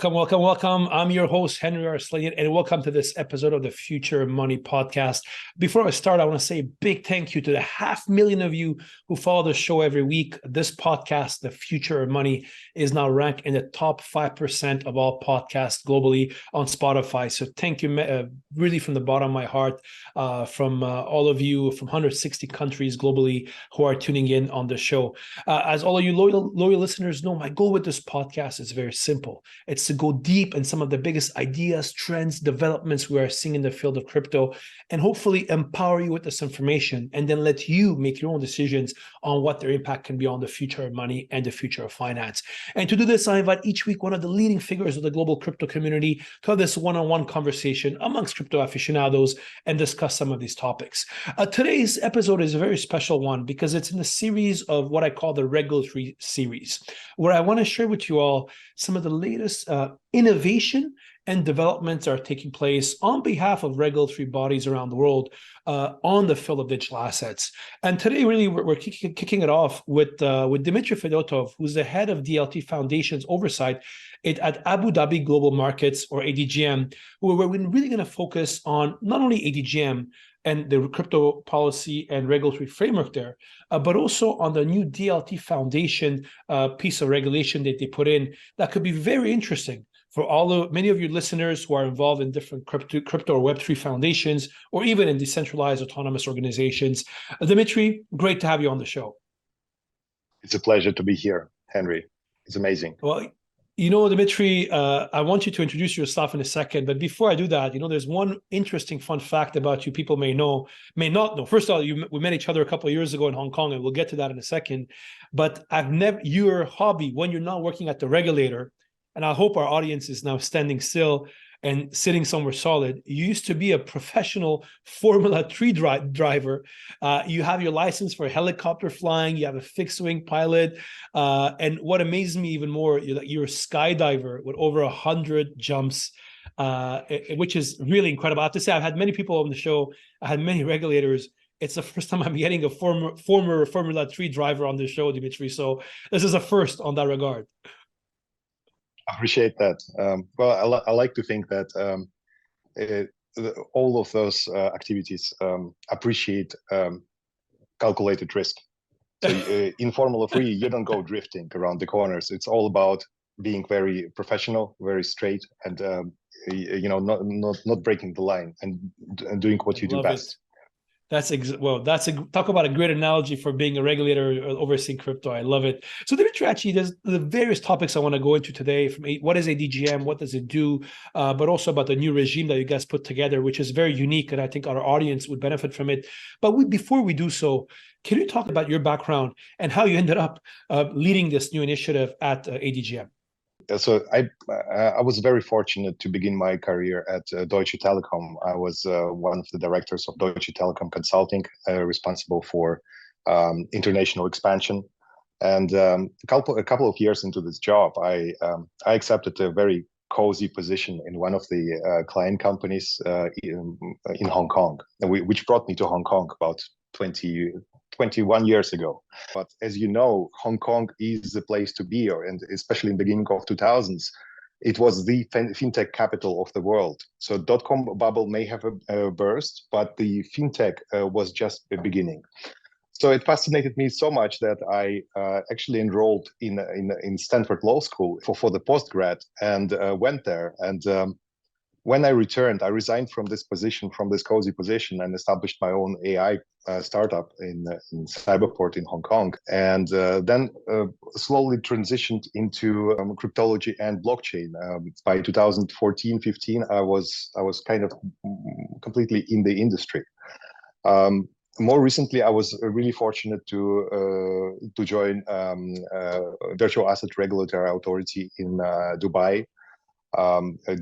Welcome, welcome, welcome. I'm your host, Henri Arslanian, and welcome to this episode of the Future Money Podcast. Before I start, I want to say a big thank you to the 500,000 of you who follow the show every week. This podcast, The Future of Money, is now ranked in the top 5% of all podcasts globally on Spotify. So thank you really from the bottom of my heart from all of you from 160 countries globally who are tuning in on the show. As all of you loyal listeners know, my goal with this podcast is very simple. It's to go deep in some of the biggest ideas, trends, developments we are seeing in the field of crypto, and hopefully empower you with this information and then let you make your own decisions on what their impact can be on the future of money and the future of finance. And to do this, I invite each week one of the leading figures of the global crypto community to have this one-on-one conversation amongst crypto aficionados and discuss some of these topics. Today's episode is a very special one because it's in the series of what I call the regulatory series, where I want to share with you all some of the latest innovation and developments are taking place on behalf of regulatory bodies around the world on the field of digital assets. And today, really, we're kicking it off with Dmitry Fedotov, who's the head of DLT Foundation's oversight at Abu Dhabi Global Markets, or ADGM, where we're really going to focus on not only ADGM and the crypto policy and regulatory framework there, but also on the new DLT Foundation piece of regulation that they put in that could be very interesting for many of your listeners who are involved in different crypto or Web3 foundations, or even in decentralized autonomous organizations. Dimitri, great to have you on the show. It's a pleasure to be here, Henry. It's amazing. Well, you know, Dimitri, I want you to introduce yourself in a second, but before I do that, there's one interesting fun fact about you people may not know. First of all, we met each other a couple of years ago in Hong Kong, and we'll get to that in a second. But your hobby, when you're not working at the regulator, and I hope our audience is now standing still and sitting somewhere solid. You used to be a professional Formula 3 driver. You have your license for helicopter flying. You have a fixed wing pilot. And what amazed me even more, you're a skydiver with over 100 jumps, which is really incredible. I have to say, I've had many people on the show. I had many regulators. It's the first time I'm getting a former Formula 3 driver on the show, Dimitri. So this is a first on that regard. I appreciate that. Well, I like to think that all of those activities appreciate calculated risk. So in Formula 3, you don't go drifting around the corners. It's all about being very professional, very straight, and not breaking the line and doing what you do best. Talk about a great analogy for being a regulator overseeing crypto. I love it. So Dimitri, actually, there's the various topics I want to go into today, from what is ADGM, what does it do, but also about the new regime that you guys put together, which is very unique, and I think our audience would benefit from it. But before we do so, can you talk about your background and how you ended up leading this new initiative at ADGM? So I was very fortunate to begin my career at Deutsche Telekom. I was one of the directors of Deutsche Telekom Consulting, responsible for international expansion. And a couple of years into this job, I accepted a very cozy position in one of the client companies in Hong Kong, which brought me to Hong Kong about 21 years ago. But as you know, Hong Kong is the place to be, and especially in the beginning of 2000s, it was the fintech capital of the world. So dot-com bubble may have burst, but the fintech was just the beginning. So it fascinated me so much that I actually enrolled in Stanford Law School for the postgrad and went there. And when I returned, I resigned from this cozy position, and established my own AI startup in Cyberport in Hong Kong, and then slowly transitioned into cryptology and blockchain. By 2014-15, I was kind of completely in the industry. More recently, I was really fortunate to join Virtual Asset Regulatory Authority in Dubai.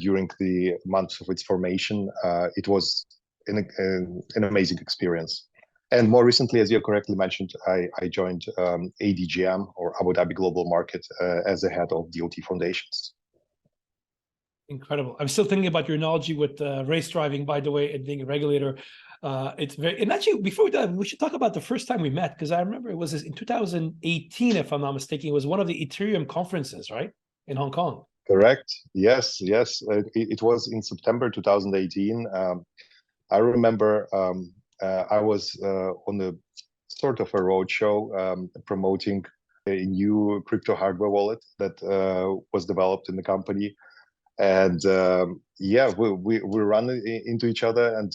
During the months of its formation. It was an amazing experience. And more recently, as you correctly mentioned, I joined ADGM, or Abu Dhabi Global Market, as the head of DLT Foundations. Incredible. I'm still thinking about your analogy with race driving, by the way, and being a regulator. It's very, and actually, before we dive, we should talk about the first time we met, because I remember it was in 2018, if I'm not mistaken. It was one of the Ethereum conferences, right, in Hong Kong. Correct. Yes, yes. It was in September 2018. I remember I was on a sort of a roadshow promoting a new crypto hardware wallet that was developed in the company. And yeah, we run into each other, and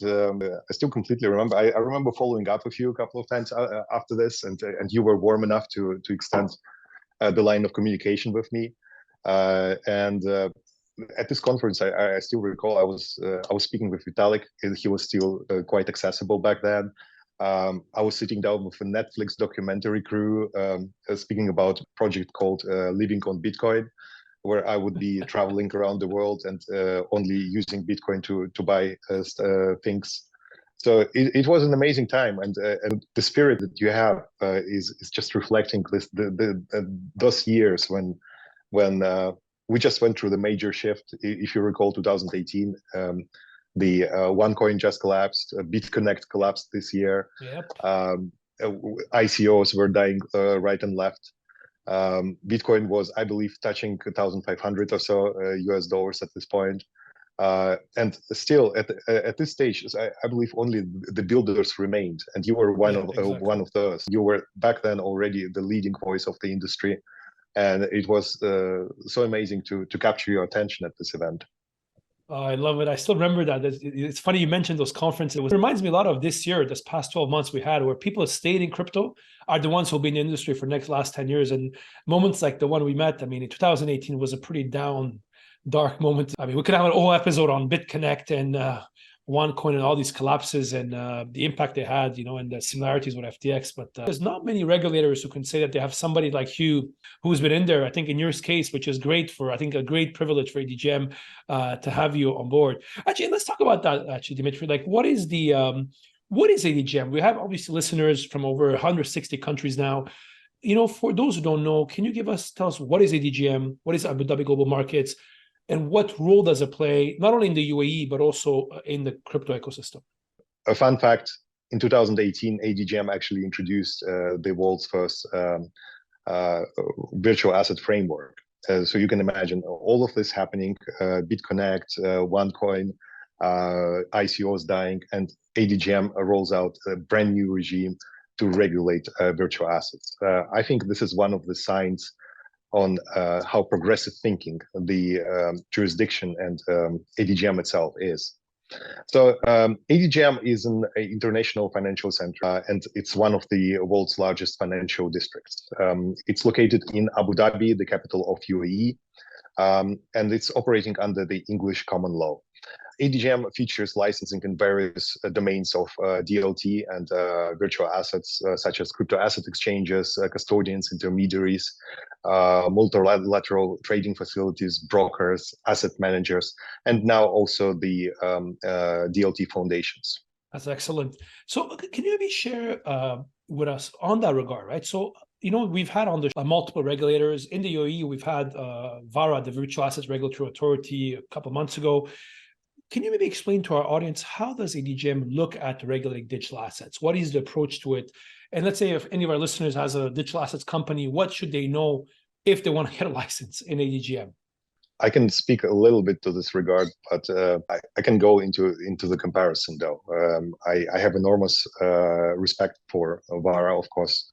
I still completely remember. I remember following up with you a couple of times after this, and you were warm enough to extend the line of communication with me. And at this conference, I still recall I was speaking with Vitalik. He was still quite accessible back then. I was sitting down with a Netflix documentary crew speaking about a project called Living on Bitcoin, where I would be traveling around the world and only using Bitcoin to buy things. So it was an amazing time, and the spirit that you have is just reflecting those years when we just went through the major shift. If you recall, 2018, the OneCoin just collapsed. BitConnect collapsed this year. Yep. ICOs were dying right and left. Bitcoin was, I believe, touching 1,500 or so US dollars at this point. And still, at this stage, I believe only the builders remained, and you were one of those. You were back then already the leading voice of the industry, and it was so amazing to capture your attention at this event. Oh, I love it. I still remember that. It's funny you mentioned those conferences. It reminds me a lot of this year, this past 12 months we had, where people that stayed in crypto are the ones who'll be in the industry for the last 10 years. And moments like the one we met, I mean, in 2018 was a pretty down, dark moment. I mean, we could have an whole episode on BitConnect and OneCoin and all these collapses and the impact they had, and the similarities with FTX. But there's not many regulators who can say that they have somebody like you who's been in there. I think in your case, which is great I think a great privilege for ADGM to have you on board. Actually, let's talk about that, actually, Dimitri. Like, what is ADGM? We have obviously listeners from over 160 countries now. For those who don't know, can you tell us what is ADGM? What is Abu Dhabi Global Markets? And what role does it play, not only in the UAE, but also in the crypto ecosystem? A fun fact, in 2018, ADGM actually introduced the world's first virtual asset framework. So you can imagine all of this happening, BitConnect, OneCoin, ICOs dying, and ADGM rolls out a brand new regime to regulate virtual assets. I think this is one of the signs on how progressive thinking the jurisdiction and ADGM itself is. So ADGM is an international financial center, and it's one of the world's largest financial districts. It's located in Abu Dhabi, the capital of UAE, and it's operating under the English common law. ADGM features licensing in various domains of DLT and virtual assets, such as crypto asset exchanges, custodians, intermediaries, multilateral trading facilities, brokers, asset managers, and now also the DLT foundations. That's excellent. So can you maybe share with us on that regard, right? So, we've had on the multiple regulators. In the UAE, we've had VARA, the Virtual Assets Regulatory Authority, a couple of months ago. Can you maybe explain to our audience, how does ADGM look at regulating digital assets? What is the approach to it? And let's say if any of our listeners has a digital assets company, what should they know if they want to get a license in ADGM? I can speak a little bit to this regard, but I can go into the comparison, though. I have enormous respect for VARA, of course,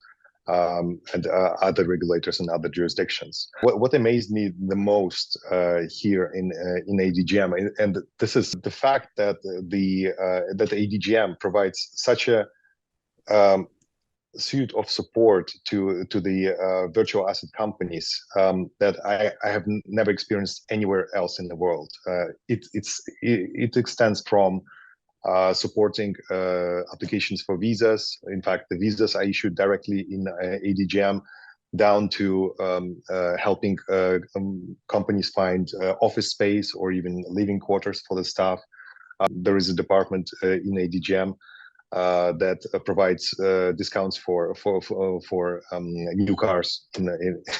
and other regulators in other jurisdictions. What amazed me the most here in ADGM, and this is the fact that that ADGM provides such a suite of support to the virtual asset companies that I have never experienced anywhere else in the world. It extends from supporting applications for visas. In fact, the visas are issued directly in ADGM, down to helping companies find office space or even living quarters for the staff. There is a department in ADGM that provides discounts for new cars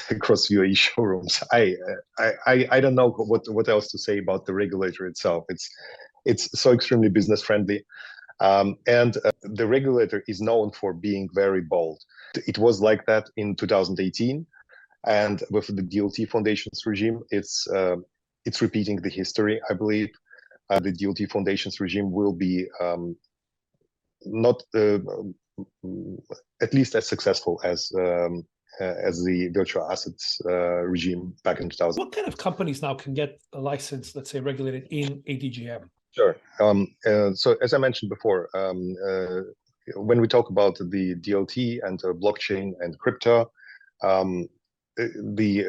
across UAE showrooms. I don't know what else to say about the regulator itself. It's so extremely business friendly, and the regulator is known for being very bold. It was like that in 2018, and with the DLT Foundation's regime, it's it's repeating the history, I believe. The DLT Foundation's regime will be not at least as successful as the virtual assets regime back in 2000. What kind of companies now can get a license, let's say, regulated in ADGM? Sure. So as I mentioned before, when we talk about the DLT and blockchain and crypto, the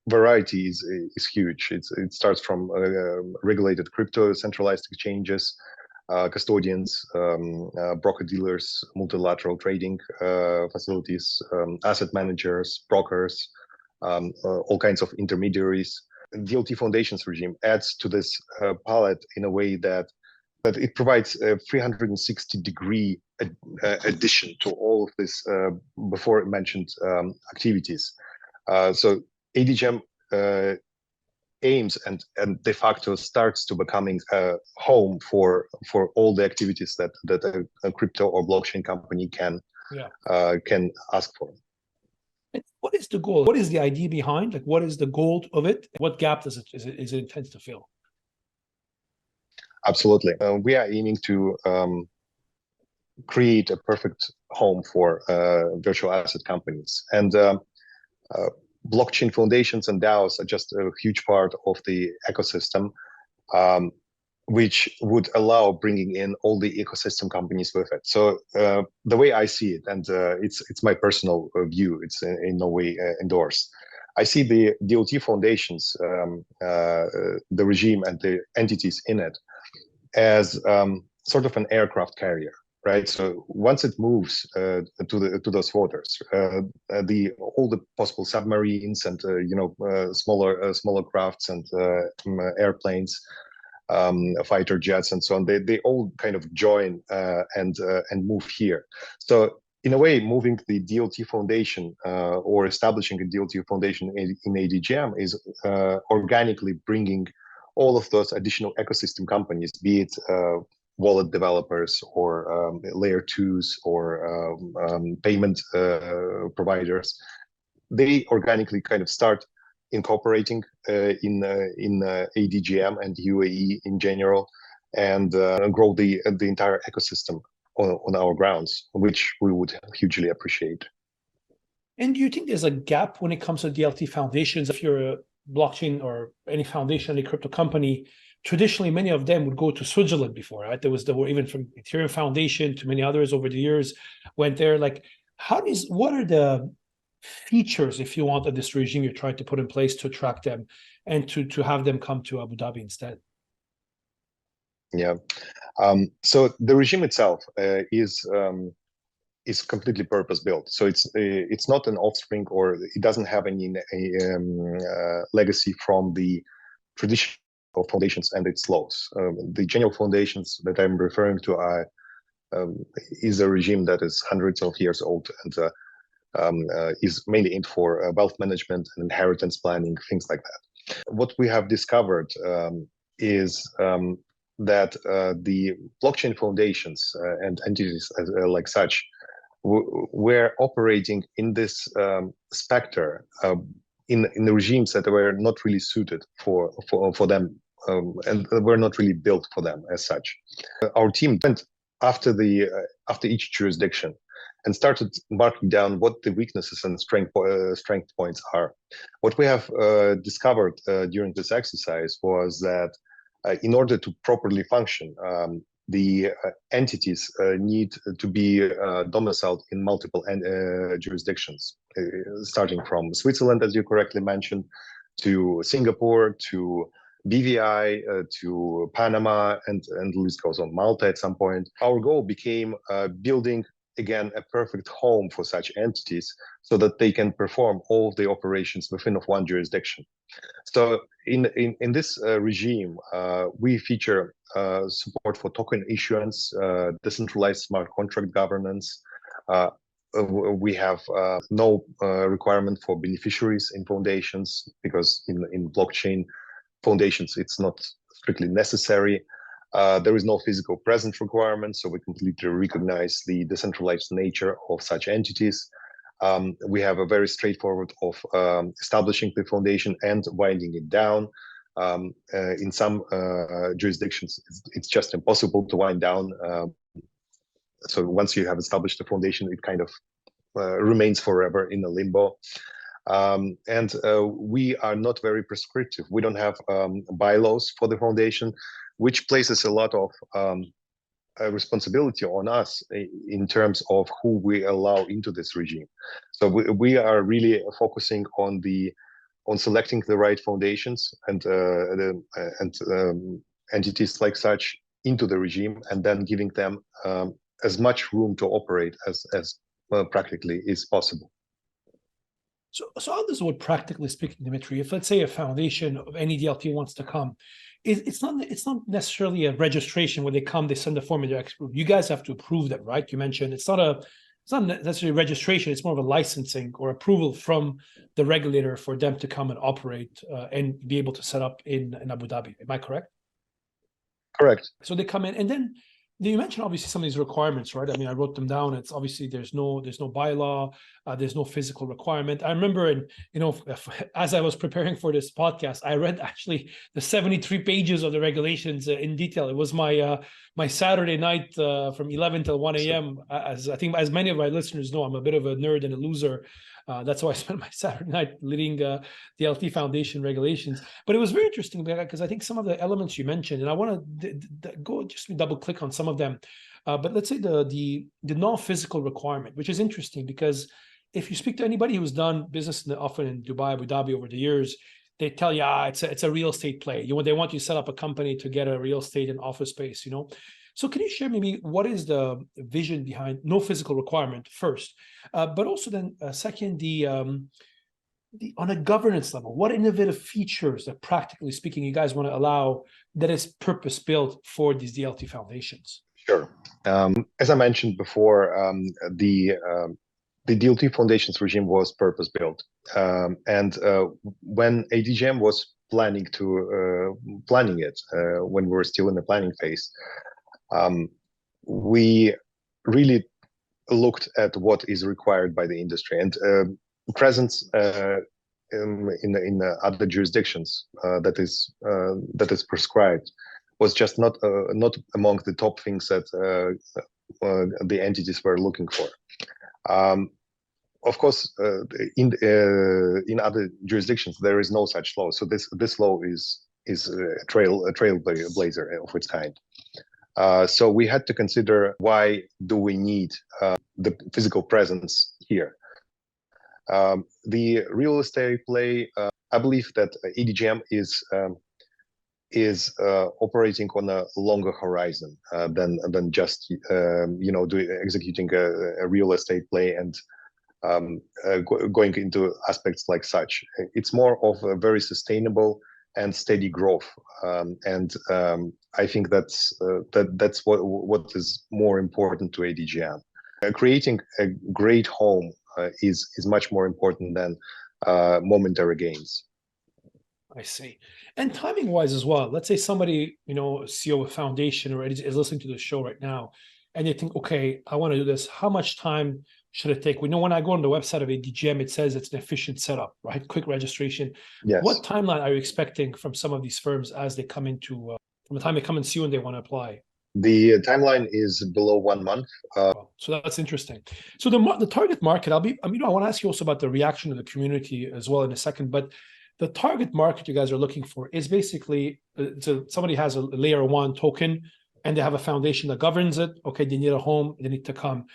variety is huge. It starts from regulated crypto, centralized exchanges, custodians, broker-dealers, multilateral trading facilities, asset managers, brokers, all kinds of intermediaries. DLT Foundation's regime adds to this palette in a way that it provides a 360-degree addition to all of this before mentioned activities. So ADGM aims and de facto starts to becoming a home for all the activities that a crypto or blockchain company can ask for. And what is the goal? What is the idea behind? Like, what is the goal of it? What gap is it intended to fill? Absolutely, we are aiming to create a perfect home for virtual asset companies, and blockchain foundations and DAOs are just a huge part of the ecosystem, which would allow bringing in all the ecosystem companies with it. So the way I see it, and it's my personal view, it's in no way endorsed. I see the DLT foundations, the regime and the entities in it as sort of an aircraft carrier, right? So once it moves to those waters, all the possible submarines and smaller crafts and airplanes, fighter jets and so on, they all kind of join and move here. So in a way, moving the DLT Foundation or establishing a DLT Foundation in ADGM is organically bringing all of those additional ecosystem companies, be it wallet developers or layer twos or payment providers. They organically kind of start incorporating in ADGM and UAE in general, and grow the entire ecosystem on our grounds, which we would hugely appreciate. And do you think there's a gap when it comes to DLT foundations? If you're a blockchain or any foundation, any crypto company, traditionally many of them would go to Switzerland before, right? There were even from Ethereum Foundation to many others over the years went there. Like, what are the features, if you want, of this regime you're trying to put in place to attract them and to have them come to Abu Dhabi instead? Yeah. So the regime itself is completely purpose-built. So it's not an offspring, or it doesn't have any legacy from the traditional foundations and its laws. The general foundations that I'm referring to is a regime that is hundreds of years old and is mainly aimed for wealth management and inheritance planning, things like that. What we have discovered is that the blockchain foundations and entities like such were operating in this specter in the regimes that were not really suited for them, and were not really built for them as such. Our team went after each jurisdiction and started marking down what the weaknesses and strength points are. What we have discovered during this exercise was that in order to properly function, the entities need to be domiciled in multiple jurisdictions, starting from Switzerland, as you correctly mentioned, to Singapore, to BVI, to Panama, and the list goes on, Malta at some point. Our goal became building, again, a perfect home for such entities so that they can perform all of the operations within one jurisdiction. So in this regime, we feature support for token issuance, decentralized smart contract governance. We have no requirement for beneficiaries in foundations, because in blockchain foundations, it's not strictly necessary. There is no physical presence requirement, so we completely recognize the decentralized nature of such entities. We have a very straightforward of establishing the foundation and winding it down. In some jurisdictions, it's just impossible to wind down. So once you have established the foundation, it kind of remains forever in a limbo. And we are not very prescriptive. We don't have bylaws for the foundation, which places a lot of responsibility on us in terms of who we allow into this regime. So we are really focusing on selecting the right foundations and entities like such into the regime, and then giving them as much room to operate as practically is possible. So how does it work, practically speaking, Dimitri? If, let's say, a foundation of any DLT wants to come, it's not necessarily a registration where they come, they send the form and they're approved. You guys have to approve them, right? You mentioned it's not necessarily registration. It's more of a licensing or approval from the regulator for them to come and operate and be able to set up in Abu Dhabi. Am I correct? Correct. So they come in, and then you mentioned obviously some of these requirements, right? I mean, I wrote them down. It's obviously there's no bylaw, there's no physical requirement. I remember, and as I was preparing for this podcast, I read actually the 73 pages of the regulations in detail. It was my Saturday night from 11 till 1 a.m. As I think, as many of my listeners know, I'm a bit of a nerd and a loser. That's why I spent my Saturday night leading the DLT Foundation regulations. But it was very interesting because I think some of the elements you mentioned, and I want to go just double click on some of them. But let's say the non-physical requirement, which is interesting because if you speak to anybody who's done business often in Dubai, Abu Dhabi over the years, they tell you, it's a real estate play. They want you to set up a company to get a real estate and office space, So can you share maybe what is the vision behind no physical requirement first, but also then second, on a governance level, what innovative features that practically speaking you guys want to allow that is purpose built for these DLT foundations? Sure. As I mentioned before, the DLT Foundations regime was purpose built, and when ADGM was planning it, when we were still in the planning phase. We really looked at what is required by the industry, and presence in other jurisdictions that is prescribed was just not among the top things that the entities were looking for. Of course, in other jurisdictions there is no such law, so this law is a trailblazer of its kind. So we had to consider, why do we need the physical presence here? The real estate play, I believe that ADGM is operating on a longer horizon than just executing a real estate play and going into aspects like such. It's more of a very sustainable and steady growth, and I think that's what is more important to ADGM. Creating a great home is much more important than momentary gains. I see. And timing wise as well, let's say somebody, CEO of a foundation or is listening to the show right now, and they think, okay, I want to do this. How much time should it take? We know when I go on the website of ADGM, it says it's an efficient setup, right? Quick registration. Yes. What timeline are you expecting from some of these firms as they come into, from the time they come and see you and they want to apply? The timeline is below 1 month. So that's interesting. So the target market, I want to ask you also about the reaction of the community as well in a second, but the target market you guys are looking for is basically, so somebody has a layer 1 token and they have a foundation that governs it. Okay, they need a home, they need to come.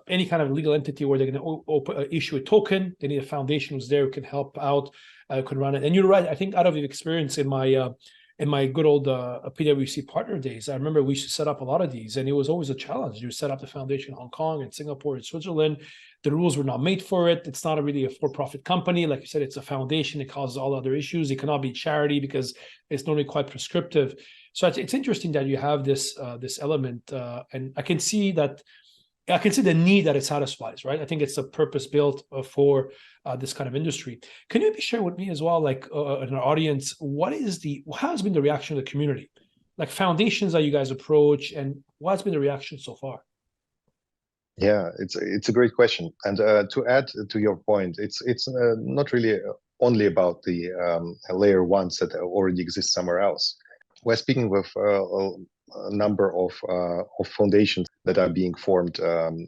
Any kind of legal entity where they're going to issue a token, they need a foundation who's there who can help out, can run it. And you're right, I think out of the experience in my good old PwC partner days, I remember we used to set up a lot of these, and it was always a challenge. You set up the foundation in Hong Kong and Singapore and Switzerland. The rules were not made for it. It's not really a for-profit company. Like you said, it's a foundation. It causes all other issues. It cannot be charity because it's normally quite prescriptive. So it's interesting that you have this element, and I can see the need that it satisfies, right? I think it's a purpose built for this kind of industry. Can you maybe share with me as well, like in our audience, how has been the reaction of the community? Like foundations that you guys approach, and what's been the reaction so far? Yeah, it's a great question. And to add to your point, it's not really only about the layer ones that already exist somewhere else. We're speaking with a number of foundations that are being formed on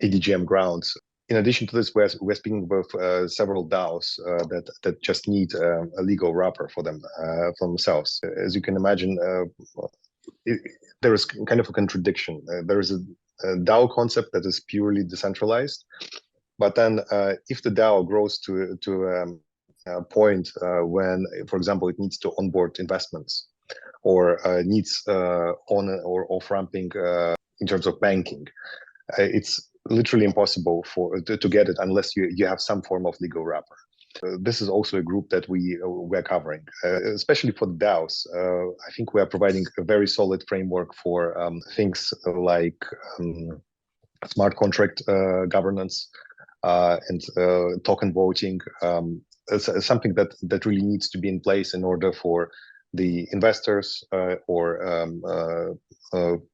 ADGM grounds. In addition to this, we're speaking with several DAOs that just need a legal wrapper for themselves. As you can imagine, there is kind of a contradiction. There is a DAO concept that is purely decentralized, but then if the DAO grows to a point when, for example, it needs to onboard investments or needs on or off ramping in terms of banking, it's literally impossible to get it unless you have some form of legal wrapper. This is also a group that we're covering, especially for the DAOs. I think we are providing a very solid framework for things like smart contract governance and token voting. Something that really needs to be in place in order for the investors or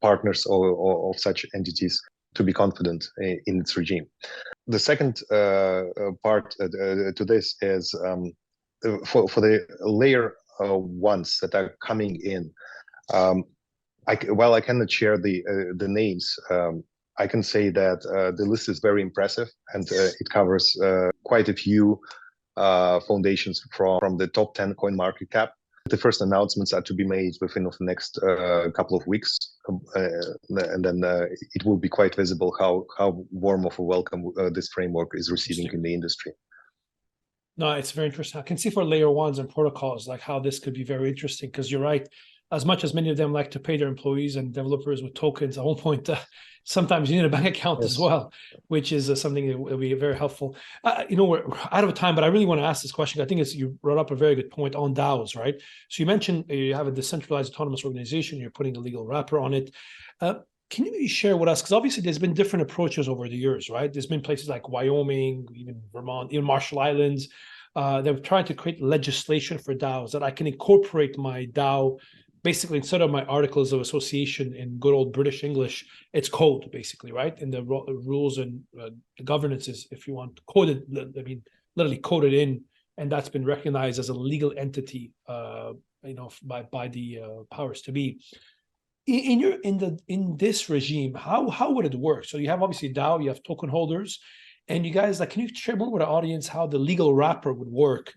partners of such entities to be confident in its regime. The second part to this is for the layer ones that are coming in. While I cannot share the names, I can say that the list is very impressive, and it covers quite a few foundations from the top 10 coin market cap. The first announcements are to be made within the next couple of weeks, and then it will be quite visible how warm of a welcome this framework is receiving in the industry. No, it's very interesting. I can see for layer ones and protocols, like how this could be very interesting, because you're right. As much as many of them like to pay their employees and developers with tokens, at one point, sometimes you need a bank account as well, which is something that will be very helpful. We're out of time, but I really want to ask this question. I think you brought up a very good point on DAOs, right? So you mentioned you have a decentralized autonomous organization, you're putting a legal wrapper on it. Can you maybe share with us, because obviously there's been different approaches over the years, right? There's been places like Wyoming, even Vermont, even Marshall Islands, they've tried to create legislation for DAOs that I can incorporate my DAO. Basically, instead of my articles of association in good old British English, it's code, basically, right? And the rules and the governances, if you want, coded, I mean, literally coded in, and that's been recognized as a legal entity, by the powers to be. In this regime, how would it work? So you have obviously DAO, you have token holders, and you guys, can you share more with the audience how the legal wrapper would work?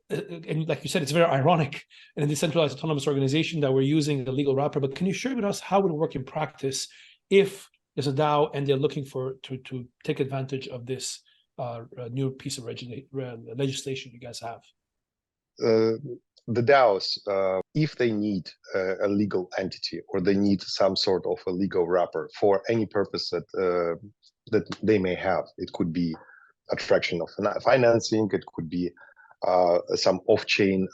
And like you said, it's very ironic in a decentralized autonomous organization that we're using the legal wrapper, but can you share with us how it would work in practice if there's a DAO and they're looking to take advantage of this new piece of legislation you guys have? The DAOs, if they need a legal entity or they need some sort of a legal wrapper for any purpose that they may have, it could be attraction of financing, it could be some off-chain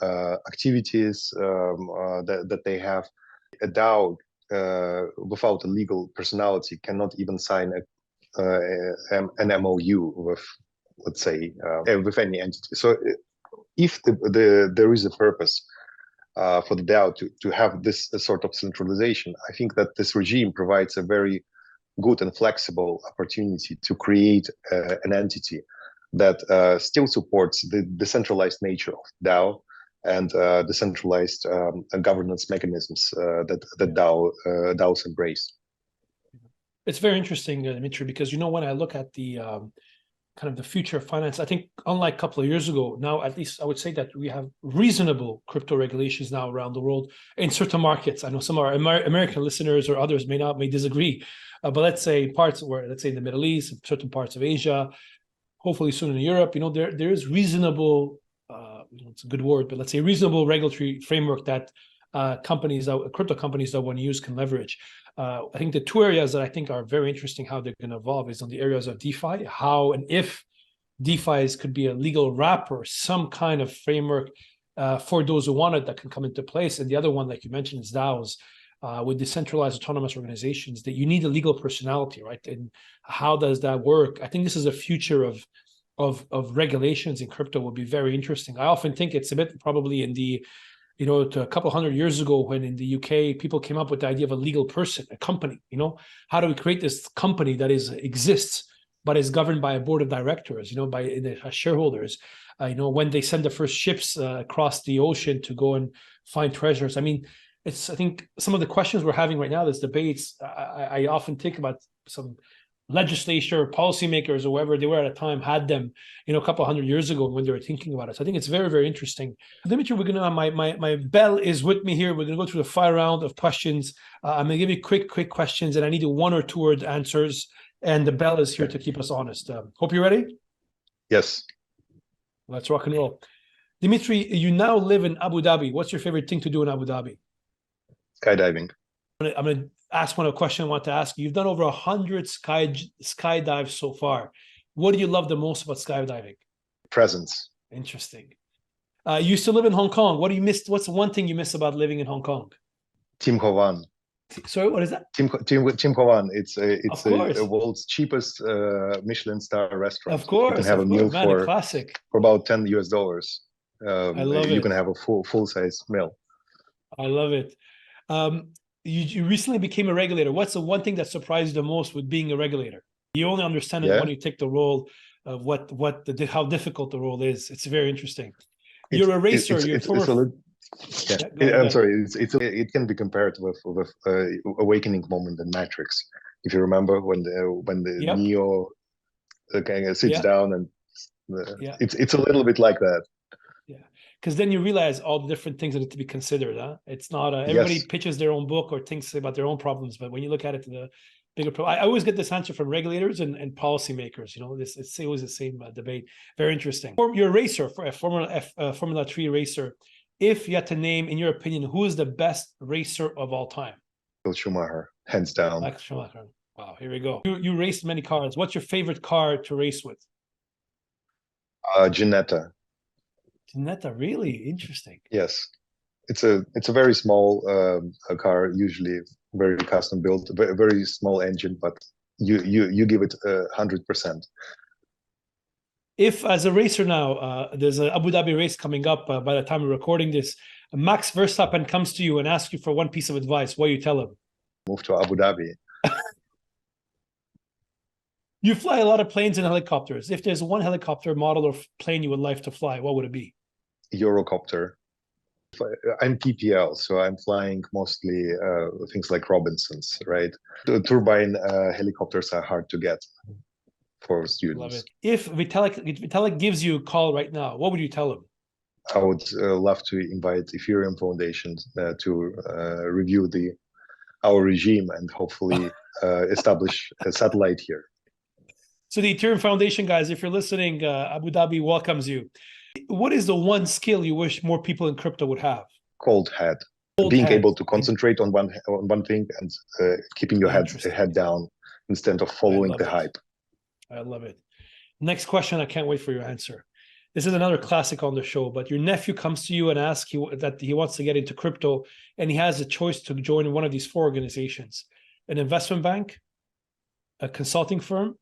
activities that they have. A DAO without a legal personality cannot even sign an MOU with, let's say, with any entity. So if there is a purpose for the DAO to have this sort of centralization, I think that this regime provides a very good and flexible opportunity to create an entity that still supports the decentralized nature of DAO and decentralized governance mechanisms that DAOs embrace. It's very interesting, Dmitry, because when I look at the kind of the future of finance, I think unlike a couple of years ago, now at least I would say that we have reasonable crypto regulations now around the world in certain markets. I know some of our American listeners or others may disagree, but let's say in the Middle East, certain parts of Asia, hopefully soon in Europe, there is reasonable, it's a good word, but let's say reasonable regulatory framework that crypto companies that want to use can leverage. I think the two areas that I think are very interesting how they're going to evolve is on the areas of DeFi, how and if DeFi could be a legal wrapper, some kind of framework for those who want it that can come into place. And the other one, like you mentioned, is DAOs. With decentralized autonomous organizations, that you need a legal personality, right? And how does that work? I think this is a future of regulations in crypto will be very interesting. I often think it's a bit probably in the to a couple hundred years ago when in the UK people came up with the idea of a legal person, a company. How do we create this company that exists but is governed by a board of directors, by the shareholders, when they send the first ships across the ocean to go and find treasures. I think some of the questions we're having right now, this debates, I often think about some legislature, policymakers, or whoever they were at a time had them, a couple hundred years ago when they were thinking about it. So I think it's very, very interesting. Dimitri, we're gonna my bell is with me here. We're gonna go through the fire round of questions. I'm gonna give you quick questions, and I need 1 or 2 word answers. And the bell is here to keep us honest. Hope you're ready. Yes. Let's rock and roll. Dimitri, you now live in Abu Dhabi. What's your favorite thing to do in Abu Dhabi? Skydiving. I'm going to ask a question I want to ask you. You've done over 100 skydives so far. What do you love the most about skydiving? Presence. Interesting. You used to live in Hong Kong. What do you miss? What's one thing you miss about living in Hong Kong? Tim Ho Wan. Sorry, what is that? Tim Ho Wan. It's a world's cheapest Michelin star restaurant. Of course, you can have a meal a classic for about $10 US. I love it. You can have a full size meal. I love it. You recently became a regulator. What's the one thing that surprised you the most with being a regulator? You only understand it when you take the role of how difficult the role is. It's very interesting. You're a racer. I'm sorry. It can be compared with awakening moment in Matrix. If you remember when the Neo sits down and it's a little bit like that. Yeah, because then you realize all the different things that need to be considered. It's not everybody pitches their own book or thinks about their own problems, but when you look at it, the bigger problem. I always get this answer from regulators and policymakers. It's always the same debate. Very interesting. You're a racer, for a Formula 3 racer. If you had to name, in your opinion, who is the best racer of all time? Schumacher, hands down. Michael Schumacher. Wow, here we go. You raced many cars. What's your favorite car to race with? Ginetta. Ginetta, really interesting. Yes, it's a very small car, usually very custom built, a very small engine, but you give it 100%. If, as a racer now, there's an Abu Dhabi race coming up by the time we're recording this, Max Verstappen comes to you and asks you for one piece of advice, what do you tell him? Move to Abu Dhabi. You fly a lot of planes and helicopters. If there's one helicopter model or plane you would like to fly, what would it be? Eurocopter. I'm PPL, so I'm flying mostly things like Robinsons, right? The turbine helicopters are hard to get for students. Love it. If Vitalik gives you a call right now, what would you tell him? I would love to invite Ethereum Foundation to review our regime and hopefully establish a satellite here. So the Ethereum Foundation, guys, if you're listening, Abu Dhabi welcomes you. What is the one skill you wish more people in crypto would have? Cold head. Being able to concentrate on one thing and keeping your head down instead of following the hype. I love it. Next question. I can't wait for your answer. This is another classic on the show, but your nephew comes to you and asks you that he wants to get into crypto, and he has a choice to join one of these 4 organizations: an investment bank, a consulting firm,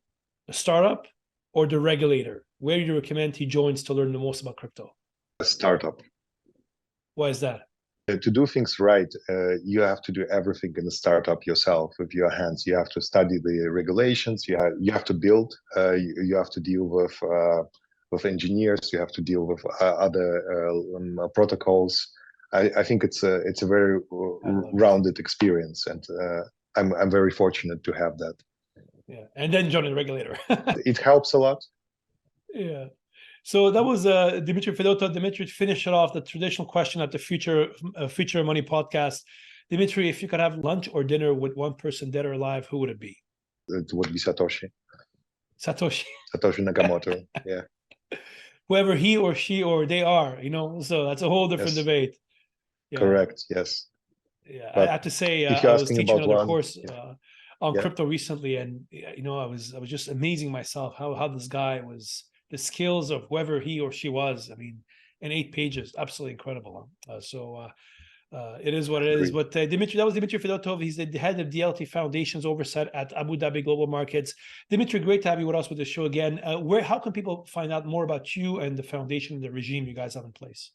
a startup, or the regulator. Where do you recommend he joins to learn the most about crypto? A startup. Why is that? To do things right, you have to do everything in a startup yourself with your hands. You have to study the regulations. You have to build. You have to deal with engineers. You have to deal with other protocols. I think it's a very rounded experience, and I'm very fortunate to have that. Yeah, and then join the regulator. It helps a lot. Yeah. So that was Dmitry Fedotov. Dimitri, to finish it off, the traditional question at the Future Money podcast. Dimitri, if you could have lunch or dinner with one person, dead or alive, who would it be? It would be Satoshi. Satoshi Nakamoto. Yeah. Whoever he or she or they are, so that's a whole different debate. Yeah. Correct. Yes. Yeah. But I have to say, I was teaching another course on crypto recently, and I was just amazing myself how this guy was. The skills of whoever he or she was, in 8 pages, absolutely incredible. It is what it is. But Dimitri, that was Dmitry Fedotov. He's the head of DLT Foundation's oversight at Abu Dhabi Global Markets. Dimitri, great to have you with us with the show again. How can people find out more about you and the foundation and the regime you guys have in place?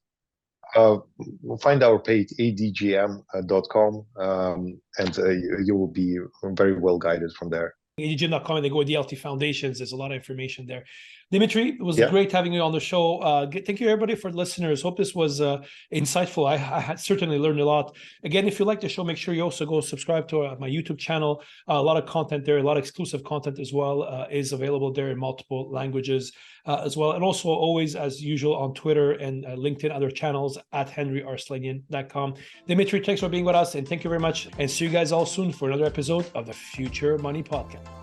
find our page adgm.com, and you will be very well guided from there. ADGM.com, and they go with DLT Foundations. There's a lot of information there. Dimitri, it was great having you on the show. Thank you, everybody, for listeners. Hope this was insightful. I certainly learned a lot. Again, if you like the show, make sure you also go subscribe to my YouTube channel. A lot of content there, a lot of exclusive content as well is available there in multiple languages as well. And also always, as usual, on Twitter and LinkedIn, other channels at henryarslanian.com. Dimitri, thanks for being with us, and thank you very much. And see you guys all soon for another episode of the Future Money Podcast.